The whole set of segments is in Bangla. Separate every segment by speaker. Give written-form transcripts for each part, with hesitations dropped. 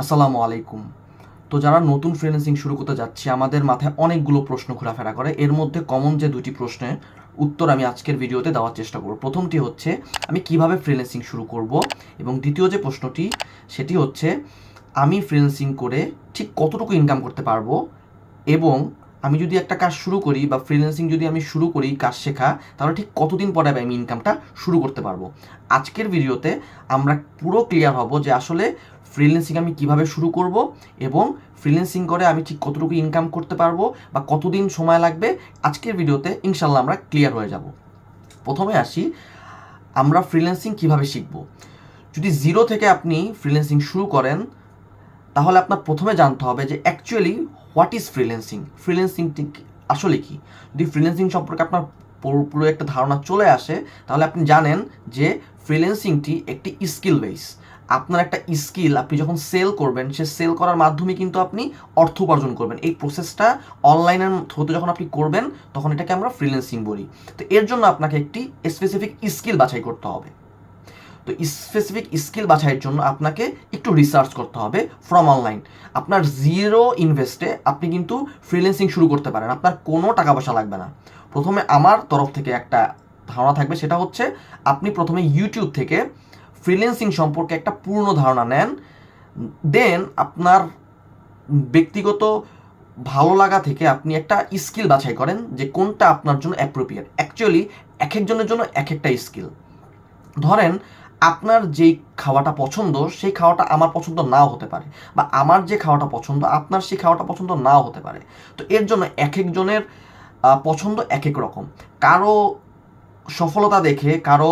Speaker 1: আসসালামু আলাইকুম। তো যারা নতুন ফ্রিল্যান্সিং শুরু করতে যাচ্ছে আমাদের মাথায় অনেকগুলো প্রশ্ন ঘোরাফেরা করে। এর মধ্যে কমন যে দুটি প্রশ্নের উত্তর আমি আজকের ভিডিওতে দেওয়ার চেষ্টা করব। প্রথমটি হচ্ছে আমি কিভাবে ফ্রিল্যান্সিং শুরু করব, এবং দ্বিতীয় যে প্রশ্নটি সেটি হচ্ছে আমি ফ্রিল্যান্সিং করে ঠিক কতটুকু ইনকাম করতে পারবো, এবং আমি যদি একটা কাজ শুরু করি বা ফ্রিল্যান্সিং যদি আমি শুরু করি কাজ শেখা, তাহলে ঠিক কতদিন পরে আমি ইনকামটা শুরু করতে পারবো। আজকের ভিডিওতে আমরা পুরো ক্লিয়ার হব যে আসলে ফ্রিল্যান্সিং আমি কিভাবে শুরু করব, এবং ফ্রিল্যান্সিং করে আমি ঠিক কতটুকু ইনকাম করতে পারবো বা কতদিন সময় লাগবে। আজকের ভিডিওতে ইনশাল্লাহ আমরা ক্লিয়ার হয়ে যাব। প্রথমে আসি, আমরা ফ্রিল্যান্সিং কিভাবে শিখব। যদি জিরো থেকে আপনি ফ্রিল্যান্সিং শুরু করেন, তাহলে আপনার প্রথমে জানতে হবে যে অ্যাকচুয়ালি হোয়াট ইজ ফ্রিল্যান্সিং, ফ্রিল্যান্সিংটি আসলে কি। যদি ফ্রিল্যান্সিং সম্পর্কে আপনার পুরো একটা ধারণা চলে আসে, তাহলে আপনি জানেন যে ফ্রিল্যান্সিংটি একটি স্কিল বেস। আপনার একটা স্কিল আপনি যখন সেল করবেন, সে সেল করার মাধ্যমে কিন্তু আপনি অর্থ উপার্জন করবেন। এই প্রসেসটা অনলাইনের থ্রুতে যখন আপনি করবেন, তখন এটাকে আমরা ফ্রিল্যান্সিং বলি। তো এর জন্য আপনাকে একটি স্পেসিফিক স্কিল বাছাই করতে হবে। তো স্পেসিফিক স্কিল বাছাইয়ের জন্য আপনাকে একটু রিসার্চ করতে হবে ফ্রম অনলাইন। আপনার জিরো ইনভেস্টে আপনি কিন্তু ফ্রিল্যান্সিং শুরু করতে পারেন, আপনার কোনো টাকা পয়সা লাগবে না। প্রথমে আমার তরফ থেকে একটা ধারণা থাকবে, সেটা হচ্ছে আপনি প্রথমে ইউটিউব থেকে ফ্রিল্যান্সিং সম্পর্কে একটা পূর্ণ ধারণা নেন। দেন আপনার ব্যক্তিগত ভালো লাগা থেকে আপনি একটা স্কিল বাছাই করেন যে কোনটা আপনার জন্য অ্যাপ্রোপ্রিয়েট। অ্যাকচুয়ালি এক একজনের জন্য এক একটা স্কিল। ধরেন আপনার যেই খাওয়াটা পছন্দ সেই খাওয়াটা আমার পছন্দ নাও হতে পারে, বা আমার যে খাওয়াটা পছন্দ আপনার সেই খাওয়াটা পছন্দ নাও হতে পারে। তো এর জন্য এক একজনের পছন্দ এক এক রকম। কারো সফলতা দেখে, কারো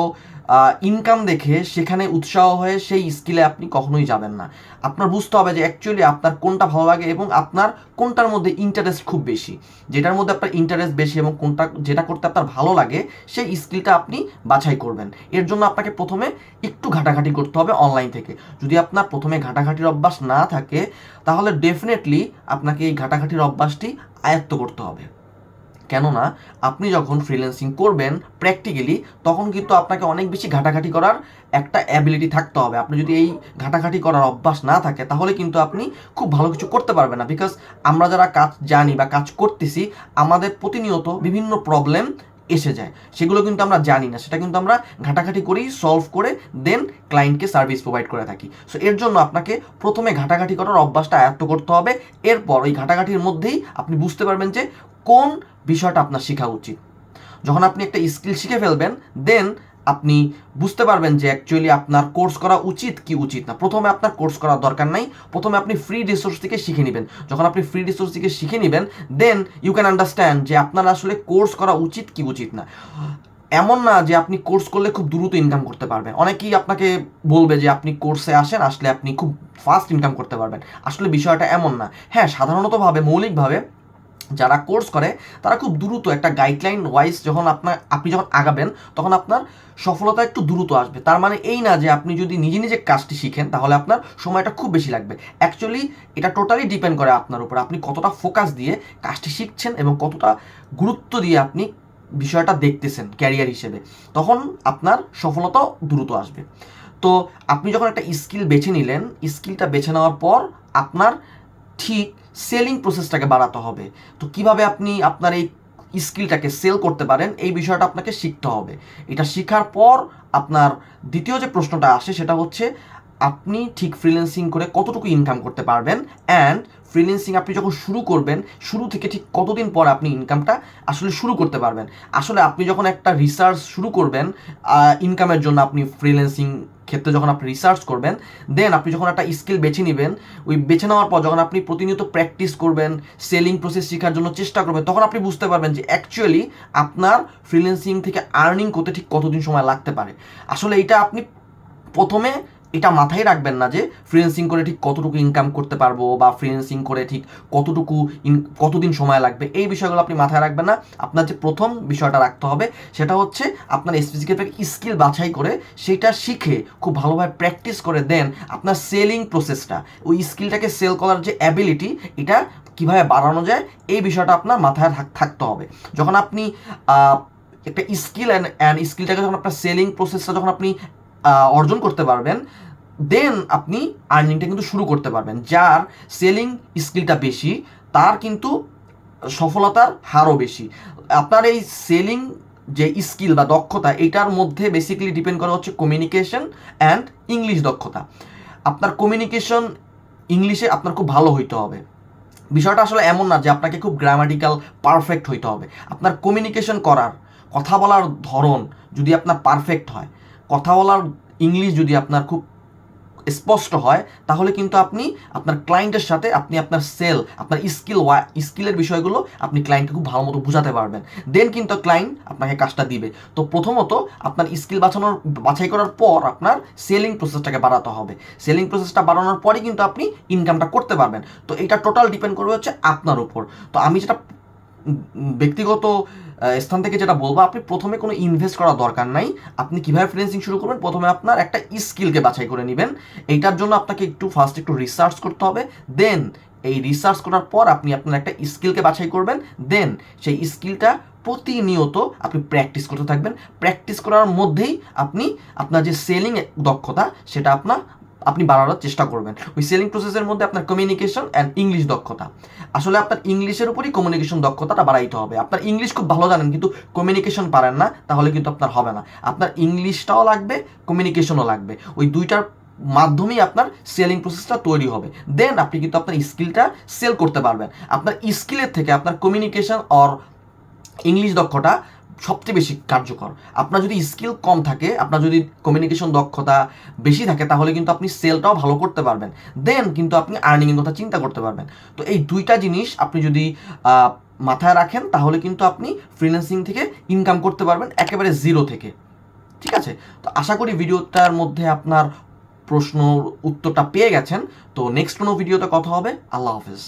Speaker 1: ইনকাম দেখে সেখানে উৎসাহ হয়ে সেই স্কিলে আপনি কখনোই যাবেন না। আপনার বুঝতে হবে যে অ্যাকচুয়ালি আপনার কোনটা ভালো লাগে এবং আপনার কোনটার মধ্যে ইন্টারেস্ট খুব বেশি। যেটার মধ্যে আপনার ইন্টারেস্ট বেশি এবং কোনটা যেটা করতে আপনার ভালো লাগে, সেই স্কিলটা আপনি বাছাই করবেন। এর জন্য আপনাকে প্রথমে একটু ঘাটাঘাটি করতে হবে অনলাইন থেকে। যদি আপনার প্রথমে ঘাটাঘাটির অভ্যাস না থাকে, তাহলে ডেফিনেটলি আপনাকে এই ঘাটাঘাটির অভ্যাসটি আয়ত্ত করতে হবে। কেননা আপনি যখন ফ্রিল্যান্সিং করবেন প্র্যাকটিক্যালি, তখন কিন্তু আপনাকে অনেক বেশি ঘাটাঘাটি করার একটা অ্যাবিলিটি থাকতে হবে। আপনি যদি এই ঘাটাঘাটি করার অভ্যাস না থাকে, তাহলে কিন্তু আপনি খুব ভালো কিছু করতে পারবেন না। বিকজ আমরা যারা কাজ জানি বা কাজ করতেছি, আমাদের প্রতিনিয়ত বিভিন্ন প্রবলেম এসে যায়, সেগুলো কিন্তু আমরা জানি না, সেটা কিন্তু আমরা ঘাটাঘাটি করেই সলভ করে দেন ক্লায়েন্টকে সার্ভিস প্রোভাইড করে থাকি। সো এর জন্য আপনাকে প্রথমে ঘাটাঘাটি করার অভ্যাসটা আয়ত্ত করতে হবে। এরপর ওই ঘাটাঘাটির মধ্যেই আপনি বুঝতে পারবেন যে কোন বিষয়টা আপনার শেখা উচিত। যখন আপনি একটা স্কিল শিখে ফেলবেন, দেন আপনি বুঝতে পারবেন যে অ্যাকচুয়ালি আপনার কোর্স করা উচিত কি উচিত না। প্রথমে আপনার কোর্স করার দরকার নাই, প্রথমে আপনি ফ্রি রিসোর্স থেকে শিখে নেবেন। যখন আপনি ফ্রি রিসোর্স থেকে শিখে নেবেন, দেন ইউ ক্যান আন্ডারস্ট্যান্ড যে আপনার আসলে কোর্স করা উচিত কি উচিত না। এমন না যে আপনি কোর্স করলে খুব দ্রুত ইনকাম করতে পারবেন। অনেকেই আপনাকে বলবে যে আপনি কোর্সে আসেন, আসলে আপনি খুব ফাস্ট ইনকাম করতে পারবেন। আসলে বিষয়টা এমন না। হ্যাঁ, সাধারণতভাবে মৌলিকভাবে যারা কোর্স করে তারা খুব দ্রুত একটা গাইডলাইন ওয়াইজ যখন আপনি যখন আগাবেন, তখন আপনার সফলতা একটু দ্রুত আসবে। তার মানে এই না যে আপনি যদি নিজে নিজে কাজটি শিখেন তাহলে আপনার সময়টা খুব বেশি লাগবে। অ্যাকচুয়ালি এটা টোটালি ডিপেন্ড করে আপনার উপর, আপনি কতটা ফোকাস দিয়ে কাজটি শিখছেন এবং কতটা গুরুত্ব দিয়ে আপনি বিষয়টা দেখতেছেন ক্যারিয়ার হিসেবে, তখন আপনার সফলতাও দ্রুত আসবে। তো আপনি যখন একটা স্কিল বেছে নিলেন, স্কিলটা বেছে নেওয়ার পর আপনার ঠিক সেলিং প্রসেসটাকে বাড়াতে হবে। তো কিভাবে আপনি আপনার এই স্কিলটাকে সেল করতে পারেন, এই বিষয়টা আপনাকে শিখতে হবে। এটা শেখার পর আপনার দ্বিতীয় যে প্রশ্নটা আসে, সেটা হচ্ছে আপনি ঠিক ফ্রিল্যান্সিং করে কতটুকু ইনকাম করতে পারবেন, অ্যান্ড ফ্রিল্যান্সিং আপনি যখন শুরু করবেন, শুরু থেকে ঠিক কতদিন পর আপনি ইনকামটা আসলে শুরু করতে পারবেন। আসলে আপনি যখন একটা রিসার্চ শুরু করবেন ইনকামের জন্য, আপনি ফ্রিল্যান্সিং ক্ষেত্রে যখন আপনি রিসার্চ করবেন, দেন আপনি যখন একটা স্কিল বেছে নেবেন, ওই বেছে নেওয়ার পর যখন আপনি প্রতিনিয়ত প্র্যাকটিস করবেন, সেলিং প্রসেস শেখার জন্য চেষ্টা করবেন, তখন আপনি বুঝতে পারবেন যে অ্যাকচুয়ালি আপনার ফ্রিল্যান্সিং থেকে আর্নিং করতে ঠিক কতদিন সময় লাগতে পারে। আসলে এটা আপনি প্রথমে এটা মাথায় রাখবেন না যে ফ্রিল্যান্সিং করে ঠিক কতটুকু ইনকাম করতে পারবো, বা ফ্রিল্যান্সিং করে ঠিক কতটুকু কতদিন সময় লাগবে, এই বিষয়গুলো আপনি মাথায় রাখবেন না। আপনার যে প্রথম বিষয়টা রাখতে হবে সেটা হচ্ছে আপনার স্পেসিফিক স্কিল বাছাই করে সেটা শিখে খুব ভালোভাবে প্র্যাকটিস করে দেন আপনার সেলিং প্রসেসটা, ওই স্কিলটাকে সেল করার যে অ্যাবিলিটি, এটা কিভাবে বাড়ানো যায়, এই বিষয়টা আপনার মাথায় থাকতে হবে। যখন আপনি একটা স্কিল অ্যান্ড স্কিলটাকে যখন আপনার সেলিং প্রসেসটা যখন আপনি অর্জন করতে পারবেন, দেন আপনি আর্নিংটা কিন্তু শুরু করতে পারবেন। যার সেলিং স্কিলটা বেশি তার কিন্তু সফলতার হারও বেশি। আপনার এই সেলিং যে স্কিল বা দক্ষতা, এটার মধ্যে বেসিক্যালি ডিপেন্ড করা হচ্ছে কমিউনিকেশন অ্যান্ড ইংলিশ দক্ষতা। আপনার কমিউনিকেশন ইংলিশে আপনার খুব ভালো হইতে হবে। বিষয়টা আসলে এমন না যে আপনাকে খুব গ্রামাটিক্যাল পারফেক্ট হইতে হবে। আপনার কমিউনিকেশন করার, কথা বলার ধরন যদি আপনার পারফেক্ট হয়, কথা বলার ইংলিশ যদি আপনার খুব স্পষ্ট হয়, তাহলে কিন্তু আপনি আপনার ক্লায়েন্টের সাথে আপনি আপনার আপনার স্কিলের বিষয়গুলো আপনি ক্লায়েন্টকে খুব ভালো মতো বোঝাতে পারবেন। দেন কিন্তু ক্লায়েন্ট আপনাকে কাজটা দিবে। তো প্রথমত আপনার স্কিল বাছাই করার পর আপনার সেলিং প্রসেসটাকে বাড়াতে হবে। সেলিং প্রসেসটা বাড়ানোর পরই কিন্তু আপনি ইনকামটা করতে পারবেন। তো এটা টোটাল ডিপেন্ড করবে হচ্ছে আপনার উপর। তো আমি যেটা ব্যক্তিগত স্থান থেকে যেটা বলবো, আপনি প্রথমে কোনো ইনভেস্ট করার দরকার নাই। আপনি কীভাবে ফ্রিল্যান্সিং শুরু করবেন, প্রথমে আপনার একটা স্কিলকে বাছাই করে নেবেন। এইটার জন্য আপনাকে ফার্স্ট একটু রিসার্চ করতে হবে। দেন এই রিসার্চ করার পর আপনি আপনার একটা স্কিলকে বাছাই করবেন। দেন সেই স্কিলটা প্রতিনিয়ত আপনি প্র্যাকটিস করতে থাকবেন। প্র্যাকটিস করার মধ্যেই আপনি আপনার যে সেলিং দক্ষতা সেটা আপনি বাড়ানোর চেষ্টা করবেন। ওই সেলিং প্রসেসের মধ্যে আপনার কমিউনিকেশন অ্যান্ড ইংলিশ দক্ষতা, আসলে আপনার ইংলিশের উপরই কমিউনিকেশন দক্ষতাটা বাড়াইতে হবে। আপনার ইংলিশ খুব ভালো জানেন কিন্তু কমিউনিকেশন পারেন না, তাহলে কিন্তু আপনার হবে না। আপনার ইংলিশটাও লাগবে, কমিউনিকেশনও লাগবে। ওই দুইটার মাধ্যমেই আপনার সেলিং প্রসেসটা তৈরি হবে। দেন আপনি কিন্তু আপনার স্কিলটা সেল করতে পারবেন। আপনার স্কিলের থেকে আপনার কমিউনিকেশন অর ইংলিশ দক্ষতা সবচেয়ে বেশি কার্যকর। আপনার যদি স্কিল কম থাকে, আপনার যদি কমিউনিকেশন দক্ষতা বেশি থাকে, তাহলে কিন্তু আপনি সেলটাও ভালো করতে পারবেন। দেন কিন্তু আপনি আর্নিংয়ের কথা চিন্তা করতে পারবেন। তো এই দুইটা জিনিস আপনি যদি মাথায় রাখেন, তাহলে কিন্তু আপনি ফ্রিল্যান্সিং থেকে ইনকাম করতে পারবেন একেবারে জিরো থেকে। ঠিক আছে? তো আশা করি ভিডিওটার মধ্যে আপনার প্রশ্ন উত্তরটা পেয়ে গেছেন। তো নেক্সট কোনো ভিডিওতে কথা হবে। আল্লাহ হাফেজ।